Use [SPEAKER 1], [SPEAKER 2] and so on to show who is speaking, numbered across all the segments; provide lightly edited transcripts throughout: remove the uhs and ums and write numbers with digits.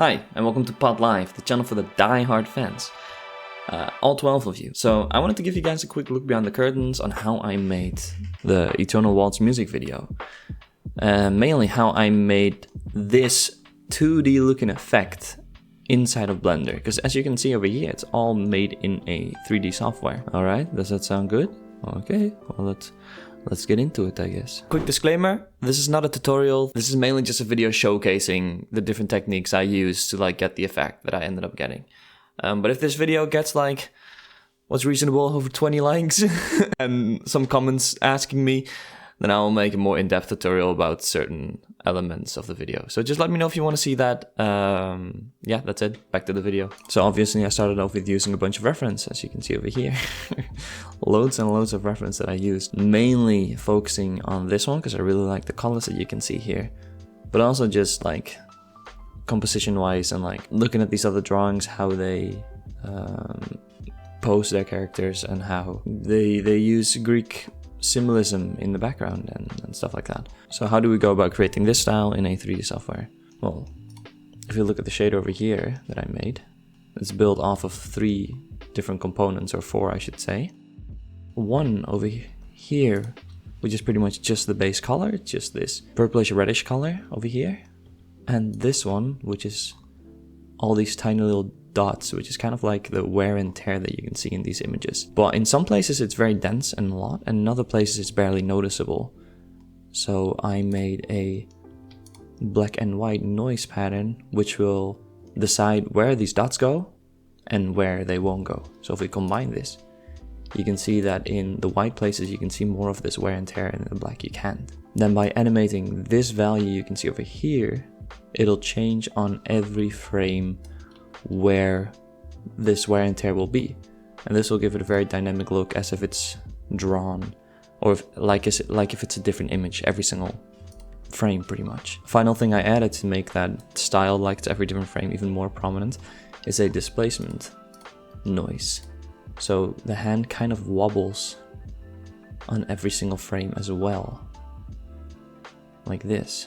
[SPEAKER 1] Hi, and welcome to Pod Live, the channel for the die-hard fans. All 12 of you. So I wanted to give you guys a quick look behind the curtains on how I made the Eternal Waltz music video. Mainly how I made this 2D looking effect inside of Blender. Because as you can see over here, it's all made in a 3D software. Alright, does that sound good? Okay, well let's get into it, I guess. Quick disclaimer, this is not a tutorial. This is mainly just a video showcasing the different techniques I use to get the effect that I ended up getting. But if this video gets what's reasonable, over 20 likes and some comments asking me, then I will make a more in-depth tutorial about certain elements of the video. So just let me know if you want to see that. Yeah, that's it. Back to the video. So obviously I started off with using a bunch of reference, as you can see over here. Loads and loads of reference that I used. Mainly focusing on this one because I really like the colors that you can see here. But also just composition wise and looking at these other drawings, how they pose their characters and how they use Greek symbolism in the background and stuff like that. So how do we go about creating this style in a 3D software? Well, if you look at the shader over here that I made, it's built off of 3 different components, or 4 I should say. One over here, which is pretty much just the base color, just this purplish reddish color over here. And this one, which is all these tiny little dots, which is kind of like the wear and tear that you can see in these images. But in some places it's very dense and a lot, and in other places it's barely noticeable. So I made a black and white noise pattern, which will decide where these dots go and where they won't go. So if we combine this, you can see that in the white places you can see more of this wear and tear, and in the black you can't. Then by animating this value you can see over here, it'll change on every frame where this wear and tear will be, and this will give it a very dynamic look, as if it's drawn, or if it's a different image every single frame pretty much. Final thing I added to make that style to every different frame even more prominent is a displacement noise. So the hand kind of wobbles on every single frame as well, like this.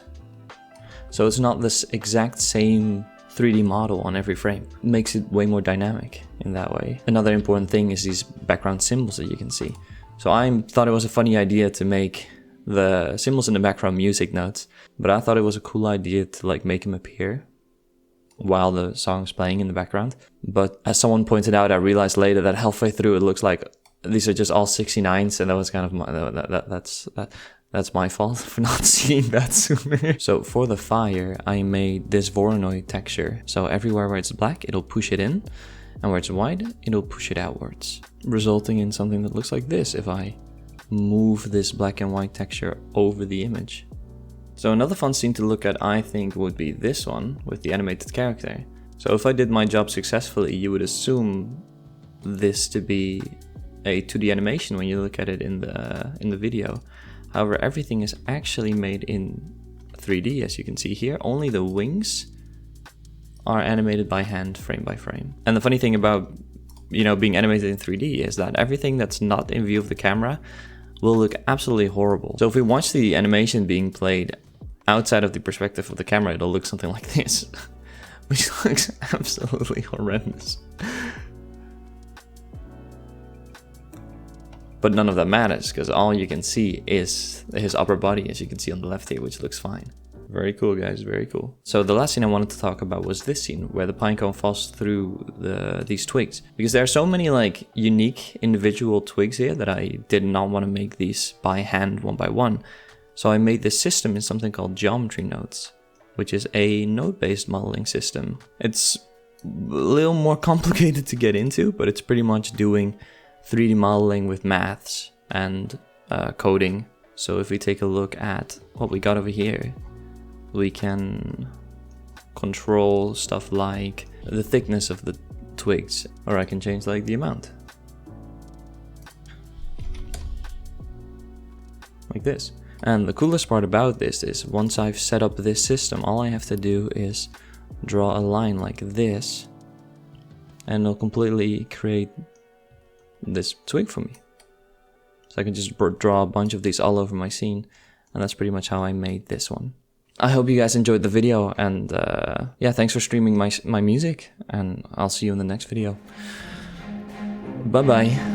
[SPEAKER 1] So it's not this exact same 3D model on every frame. It makes it way more dynamic in that way. Another important thing is these background symbols that you can see. So I thought it was a funny idea to make the symbols in the background music notes, but I thought it was a cool idea to make them appear while the song's playing in the background. But as someone pointed out, I realized later that halfway through it looks like these are just all 69s, and that was kind of that's my fault for not seeing that sooner. So for the fire, I made this Voronoi texture. So everywhere where it's black, it'll push it in, and where it's white, it'll push it outwards, resulting in something that looks like this if I move this black and white texture over the image. So another fun scene to look at, I think, would be this one with the animated character. So if I did my job successfully, you would assume this to be a 2D animation when you look at it in the video. However, everything is actually made in 3D, as you can see here. Only the wings are animated by hand, frame by frame. And the funny thing about, being animated in 3D is that everything that's not in view of the camera will look absolutely horrible. So if we watch the animation being played outside of the perspective of the camera, it'll look something like this, which looks absolutely horrendous. But none of that matters, because all you can see is his upper body, as you can see on the left here, which looks fine. Very cool, guys, very cool. So the last scene I wanted to talk about was this scene, where the pinecone falls through these twigs. Because there are so many unique individual twigs here that I did not want to make these by hand one by one. So I made this system in something called geometry nodes, which is a node-based modeling system. It's a little more complicated to get into, but it's pretty much doing 3D modeling with maths and coding. So if we take a look at what we got over here, we can control stuff like the thickness of the twigs, or I can change the amount, like this. And the coolest part about this is once I've set up this system, all I have to do is draw a line like this, and it'll completely create this twig for me. So I can just draw a bunch of these all over my scene, and that's pretty much how I made this one. I hope you guys enjoyed the video, and yeah, thanks for streaming my music, and I'll see you in the next video. Bye bye.